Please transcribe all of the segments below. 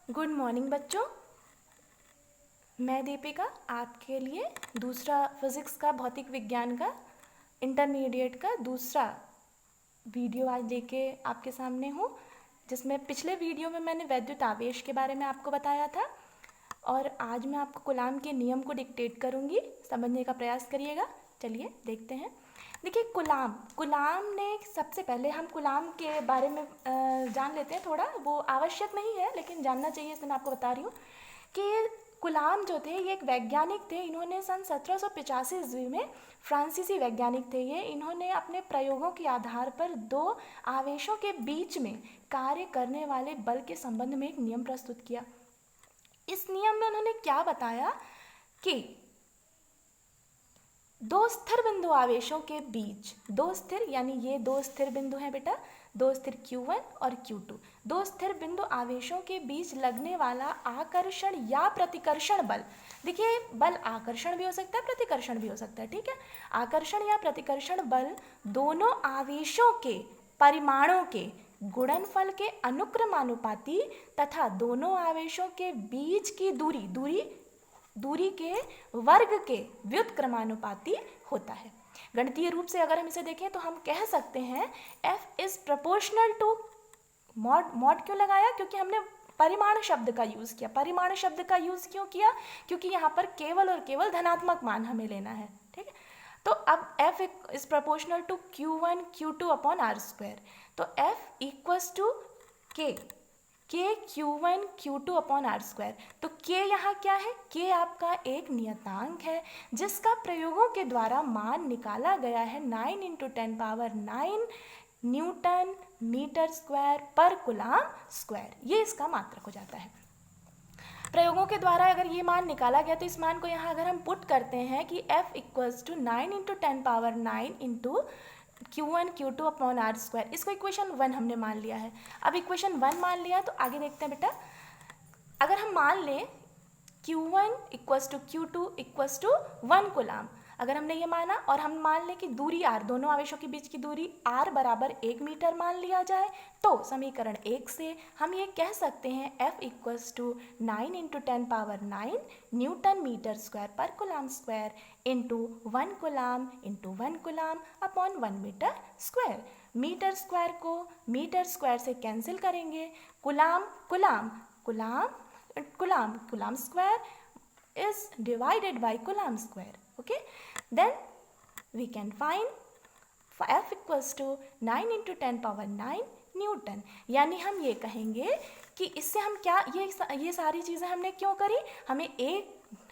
Good morning बच्चों। मैं दीपिका आपके लिए दूसरा फिज़िक्स का भौतिक विज्ञान का इंटरमीडिएट का दूसरा वीडियो आज लेके आपके सामने हूँ, जिसमें पिछले वीडियो में मैंने वैद्युत आवेश के बारे में आपको बताया था और आज मैं आपको कूलाम के नियम को डिक्टेट करूँगी। समझने का प्रयास करिएगा। चलिए देखते हैं। देखिए कूलाम ने सबसे पहले हम कूलाम के बारे में जान लेते हैं। थोड़ा वो आवश्यक नहीं है लेकिन जानना चाहिए, इसलिए मैं आपको बता रही हूँ कि कूलाम जो थे ये एक वैज्ञानिक थे। इन्होंने सन 1785 ईस्वी में, फ्रांसीसी वैज्ञानिक थे ये, इन्होंने अपने प्रयोगों के आधार पर दो आवेशों के बीच में कार्य करने वाले बल के संबंध में एक नियम प्रस्तुत किया। इस नियम में उन्होंने क्या बताया कि दो स्थिर बिंदु आवेशों के बीच, दो स्थिर यानी ये दो स्थिर बिंदु हैं बेटा, दो स्थिर Q1 और Q2, दो स्थिर बिंदु आवेशों के बीच लगने वाला आकर्षण या प्रतिकर्षण बल। देखिए बल आकर्षण भी हो सकता है, प्रतिकर्षण भी हो सकता है, ठीक है। आकर्षण या प्रतिकर्षण बल दोनों आवेशों के परिमाणों के गुणनफल के अनुक्रमानुपाती तथा दोनों आवेशों के बीच की दूरी के वर्ग के व्युत्क्रमानुपाती होता है। गणितीय रूप से अगर हम इसे देखें तो हम कह सकते हैं F is proportional to mod क्यों लगाया? क्योंकि हमने परिमाण शब्द का यूज़ किया। परिमाण शब्द का यूज़ क्यों किया? क्योंकि यहाँ पर केवल और केवल धनात्मक मान हमें लेना है, ठीक है। तो अब F is proportional to Q1 Q2 upon R square. तो F equals to K Q1 Q2 upon R square. तो K यहाँ क्या है? K आपका एक नियतांक है जिसका प्रयोगों के द्वारा मान निकाला गया है 9 × 10⁹ न्यूटन मीटर स्क्वायर पर कूलाम स्क्वायर। ये इसका मात्रक हो जाता है। प्रयोगों के द्वारा अगर ये मान निकाला गया तो इस मान को यहाँ अगर हम पुट करते हैं कि F equals to 9 × 10⁹ Q1 Q2 upon R square, इसको इक्वेशन 1 हमने मान लिया है। अब इक्वेशन 1 मान लिया तो आगे देखते हैं बेटा। अगर हम मान लें Q1 equals to Q2 equals to 1 coulomb, अगर हमने ये माना और हम मान लें कि दूरी R, दोनों आवेशों के बीच की दूरी R बराबर 1 मीटर मान लिया जाए, तो समीकरण 1 से हम ये कह सकते हैं F equals to 9 × 10⁹ newton metre square पर coulomb square into 1 coulomb upon 1 metre square. Metre square को मीटर स्क्वायर से कैंसिल करेंगे। Coulomb square is divided by Coulomb square. Okay, then we can find F equals to 9 × 10⁹ Newton. यानी हम ये कहेंगे कि इससे हम क्या, ये सारी चीज़ें हमने क्यों करी?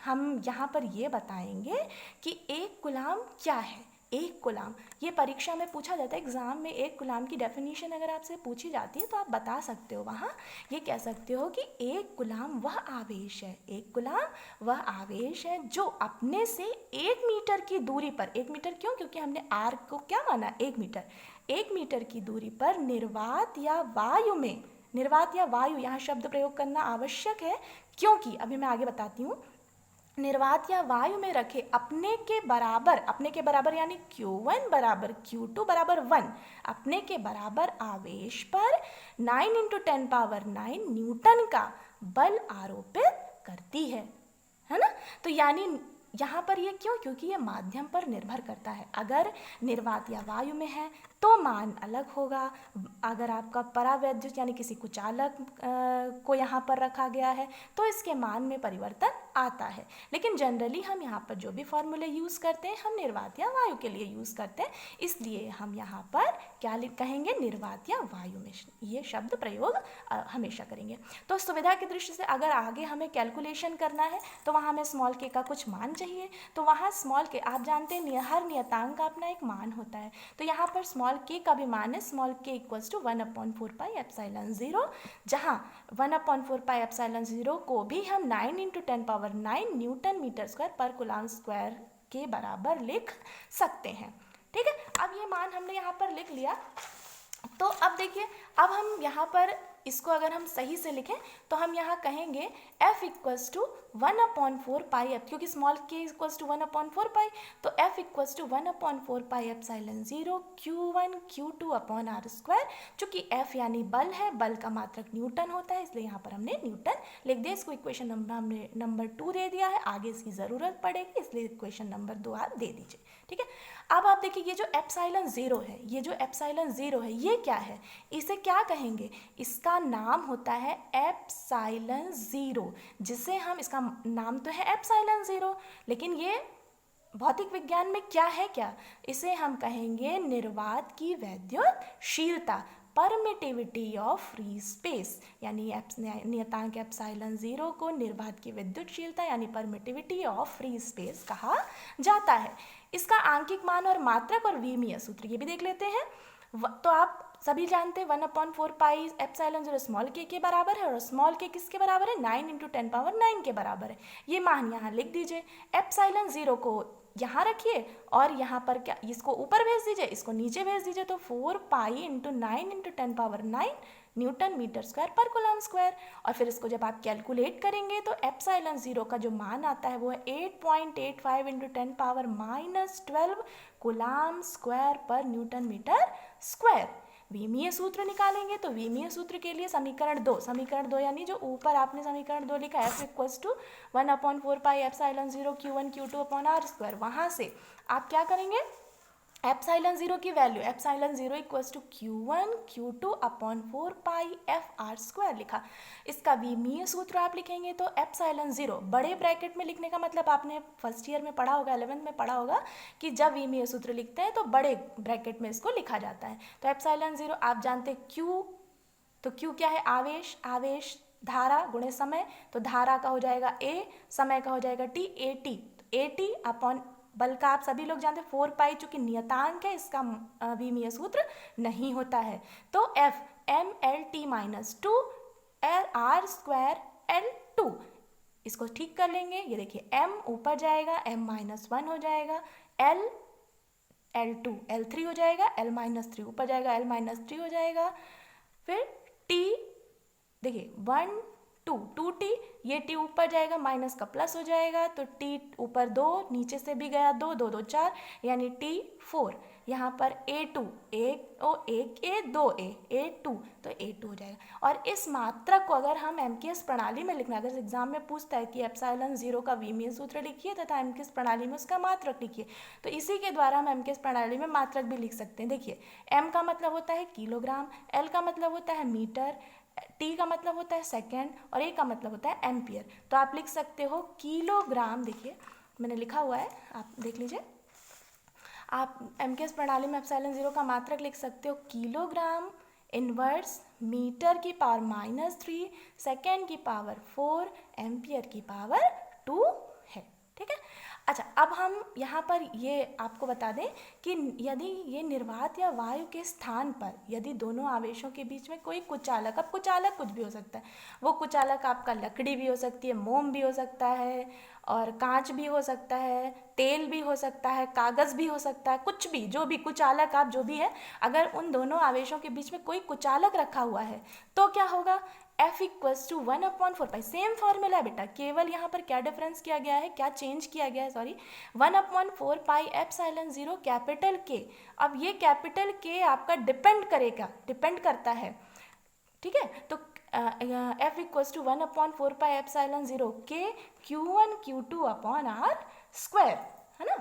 हम यहाँ पर ये बताएंगे कि एक कूलाम क्या है। एक कूलाम, ये परीक्षा में पूछा जाता है एग्जाम में। एक कूलाम की डेफिनेशन अगर आपसे पूछी जाती है तो आप बता सकते हो, वहाँ ये कह सकते हो कि एक कूलाम वह आवेश है, एक कूलाम वह आवेश है जो अपने से 1 मीटर की दूरी पर, 1 मीटर क्यों? क्योंकि हमने R को क्या माना? 1 मीटर। 1 मीटर की दूरी पर निर्वात या वायु, यहाँ शब्द प्रयोग करना आवश्यक है क्योंकि अभी मैं आगे बताती हूँ। निर्वात या वायु में रखे अपने के बराबर यानी Q1 बराबर Q2 बराबर 1, अपने के बराबर आवेश पर 9 × 10⁹ न्यूटन का बल आरोपित करती है ना। तो यानी यहाँ पर ये क्यों? क्योंकि ये माध्यम पर निर्भर करता है। अगर निर्वात या वायु में है तो मान अलग होगा। अगर आपका परावैद्युत यानी किसी कुचालक को यहाँ पर रखा गया है तो इसके मान में परिवर्तन आता है। लेकिन जनरली हम यहाँ पर जो भी फॉर्मूले यूज़ करते हैं हम निर्वात या वायु के लिए यूज़ करते हैं, इसलिए हम यहाँ पर क्या कहेंगे? निर्वात या वायु में ये शब्द प्रयोग हमेशा करेंगे। तो सुविधा की दृष्टि से अगर आगे हमें कैलकुलेशन करना है तो वहाँ हमें स्मॉल के का कुछ मान चाहिए, तो वहाँ स्मॉल के, आप जानते हैं हर नियतांक का अपना एक मान होता है, तो यहाँ पर स्मॉल के का भी मान है स्मॉल के इक्वल्स टू 1/4πε0, जहाँ 1/4πε0 को भी हम 9 × 10⁹ न्यूटन मीटर स्क्वायर पर कूलाम स्क्वायर के बराबर लिख सकते हैं, ठीक है। अब ये मान हमने यहाँ पर लिख लिया। तो अब देखिए, अब हम यहाँ पर इसको अगर हम सही से लिखें तो हम यहाँ कहेंगे F equals to 1/4 pi F, क्योंकि small k equals to 1/4 pi, तो F equals to 1/4 pi epsilon 0 Q1 Q2 upon R square. चूँकि F यानी बल है, बल का मात्रक न्यूटन होता है, इसलिए यहाँ पर हमने न्यूटन लिख दिया। इसको इक्वेशन हमने नंबर 2 दे दिया है, आगे इसकी ज़रूरत पड़ेगी, इसलिए इक्वेशन नंबर 2 आप दे दीजिए। ठीक है, अब आप देखिए ये जो एप्सिलॉन 0 है, ये जो एप्सिलॉन 0 है ये क्या है, इसे क्या कहेंगे, इसका नाम होता है एप्सिलॉन 0, जिसे हम, इसका नाम तो है एप्सिलॉन 0, लेकिन ये भौतिक विज्ञान में क्या है, क्या इसे हम कहेंगे निर्वात की वैद्युतशीलता, परमिटिविटी ऑफ फ्री स्पेस, यानी नियतांक एप्सिलॉन 0 को निर्वात की विद्युतशीलता यानी परमिटिविटी ऑफ फ्री स्पेस कहा जाता है। इसका आंकिक मान और मात्रक और विमीय सूत्र ये भी देख लेते हैं। तो आप सभी जानते हैं 1/4 पाई एप्सिलॉन 0 स्मॉल k के बराबर है, और स्मॉल k किसके बराबर है, 9 × 10⁻9 के बराबर है। ये मान यहाँ लिख दीजिए। एप्सिलॉन 0 को यहाँ रखिए और यहाँ पर क्या, इसको ऊपर भेज दीजिए, इसको नीचे भेज दीजिए, तो 4 पाई × 9 × 10⁻9 न्यूटन मीटर स्क्वायर पर कूलम स्क्वायर। और फिर इसको जब आप कैलकुलेट करेंगे तो एप्सिलॉन 0 का जो मान आता है वो है 8.85 × 10⁻−12 कूलम स्क्वायर पर न्यूटन मीटर स्क्वायर। विमीय सूत्र निकालेंगे तो विमीय सूत्र के लिए समीकरण 2 यानी जो ऊपर आपने समीकरण 2 लिखा F equals to 1/4 pi epsilon 0 Q1 Q2 upon R square, वहाँ से आप क्या करेंगे, एप्सिलॉन 0 की value epsilon 0 equals to Q1 Q2 upon 4 pi F R square लिखा। इसका विमीय सूत्र आप लिखेंगे तो एप्सिलॉन 0 बड़े ब्रैकेट में लिखने का मतलब आपने फर्स्ट ईयर में पढ़ा होगा, 11th में पढ़ा होगा कि जब विमीय सूत्र लिखते हैं तो बड़े ब्रैकेट में इसको लिखा जाता है। तो एप्सिलॉन 0 आप जानते हैं Q, तो Q क्या है, आवेश, आवेश धारा गुणे समय, तो धारा का हो जाएगा A, समय का हो जाएगा T, AT, AT अपॉन बल का आप सभी लोग जानते हैं 4 पाई, चूंकि नियतांक है इसका विमीय सूत्र नहीं होता है, तो F mLT-2 R square L2, इसको ठीक कर लेंगे। ये देखिए m ऊपर जाएगा, m-1 हो जाएगा, L L2 L3 हो जाएगा, L-3 ऊपर जाएगा, L-3 हो जाएगा, फिर T देखिए 1 2 2T, ये T ऊपर जाएगा, माइनस का प्लस हो जाएगा, तो T ऊपर 2, नीचे से भी गया 2 2 2 4, यानी T4। यहाँ पर A2 1 A 2 A2, तो A2 हो जाएगा। और इस मात्रक को अगर हम MKS प्रणाली में लिखना, अगर एग्जाम में पूछता है कि एप्सिलॉन 0 का विमीय सूत्र लिखिए तथा MKS प्रणाली में उसका मात्रक लिखिए, तो इसी के द्वारा हम MKS प्रणाली में मात्रक भी लिख सकते हैं। देखिए M का मतलब होता है किलोग्राम, L का मतलब होता है मीटर, T का मतलब होता है सेकेंड, और A का मतलब होता है एम्पियर। तो आप लिख सकते हो किलोग्राम, देखिए मैंने लिखा हुआ है, आप देख लीजिए। आप MKS प्रणाली में एप्सिलॉन 0 का मात्रक लिख सकते हो किलोग्राम इनवर्स मीटर की पावर -3, सेकेंड की पावर 4, एम्पियर की पावर 2 है। ठीक है, अच्छा अब हम यहाँ पर ये आपको बता दें कि यदि ये निर्वात या वायु के स्थान पर यदि दोनों आवेशों के बीच में कोई कुचालक, अब कुचालक कुछ भी हो सकता है, वो कुचालक आपका लकड़ी भी हो सकती है, मोम भी हो सकता है, और कांच भी हो सकता है, तेल भी हो सकता है, कागज़ भी हो सकता है, कुछ भी, जो भी कुचालक आप जो भी है, अगर उन दोनों आवेशों के बीच में कोई कुचालक रखा हुआ है तो क्या होगा, F equals to 1/4 pi, same formula है बेटा, केवल यहाँ पर क्या डिफरेंस किया गया है, क्या चेंज किया गया है, sorry, 1/4 pi epsilon 0 capital K। अब ये कैपिटल K आपका डिपेंड करता है, ठीक है, तो F equals to 1/4 pi epsilon 0 K Q1 Q2 upon R square, है ना।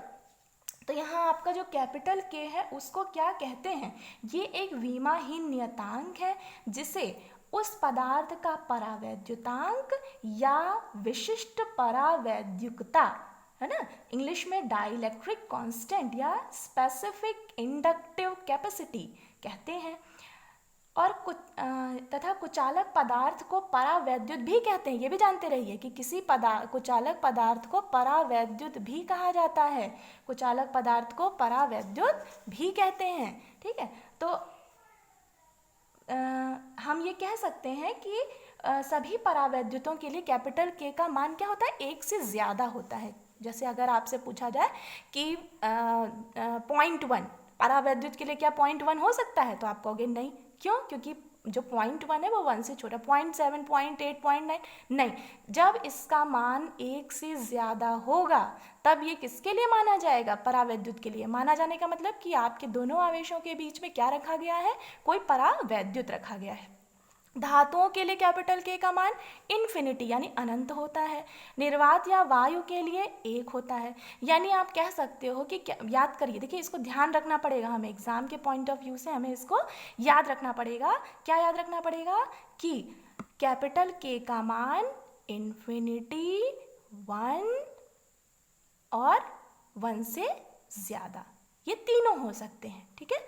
तो यहाँ आपका जो कैपिटल K है उसको क्या कहते हैं, ये एक विमाहीन नियतांक है जिसे उस पदार्थ का परावैद्युतांक या विशिष्ट परावैद्युकता, है ना, इंग्लिश में डाइलेक्ट्रिक कांस्टेंट या स्पेसिफिक इंडक्टिव कैपेसिटी कहते हैं। और तथा कुचालक पदार्थ को परावैद्युत भी कहते हैं, ये भी जानते रहिए कि किसी कुचालक पदार्थ को परावैद्युत भी कहा जाता है, कुचालक पदार्थ को परावैद्युत भी कहते हैं। ठीक है, तो हम ये कह सकते हैं कि सभी परावैद्युतों के लिए कैपिटल K का मान क्या होता है, 1 से ज़्यादा होता है। जैसे अगर आपसे पूछा जाए कि 0.1 परावैद्युत के लिए क्या 0.1 हो सकता है, तो आप कहोगे नहीं, क्यों, क्योंकि जो 0.1 है वो 1 से छोटा, 0.7, 0.8, 0.9 नहीं, जब इसका मान 1 से ज़्यादा होगा तब ये किसके लिए माना जाएगा, परावैद्युत के लिए। माना जाने का मतलब कि आपके दोनों आवेशों के बीच में क्या रखा गया है, कोई परावैद्युत रखा गया है। धातुओं के लिए कैपिटल के का मान इन्फिनिटी यानी अनंत होता है। निर्वात या वायु के लिए 1 होता है। यानी आप कह सकते हो कि याद करिए, देखिए इसको ध्यान रखना पड़ेगा, हमें एग्जाम के पॉइंट ऑफ व्यू से हमें इसको याद रखना पड़ेगा। क्या याद रखना पड़ेगा कि कैपिटल के का मान इन्फिनिटी, 1 और 1 से ज़्यादा, ये तीनों हो सकते हैं। ठीक है,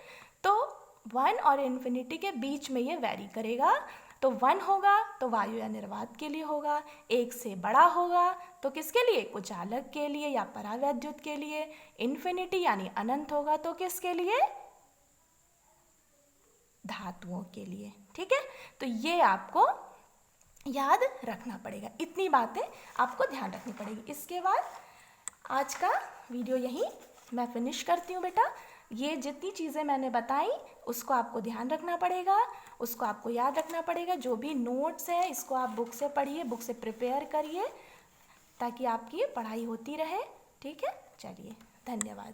तो 1 और इन्फिनिटी के बीच में ये वैरी करेगा। तो 1 होगा तो वायु या निर्वात के लिए होगा, 1 से बड़ा होगा तो किसके लिए, कुचालक के लिए या परावैद्युत के लिए। इन्फिनिटी यानी अनंत होगा तो किसके लिए, धातुओं के लिए। ठीक है, तो ये आपको याद रखना पड़ेगा, इतनी बातें आपको ध्यान रखनी पड़ेगी। इसके बाद आज का वीडियो यहीं मैं फिनिश करती हूँ बेटा। ये जितनी चीज़ें मैंने बताई उसको आपको ध्यान रखना पड़ेगा, उसको आपको याद रखना पड़ेगा। जो भी नोट्स है इसको आप बुक से पढ़िए, बुक से प्रिपेयर करिए ताकि आपकी पढ़ाई होती रहे। ठीक है, चलिए, धन्यवाद।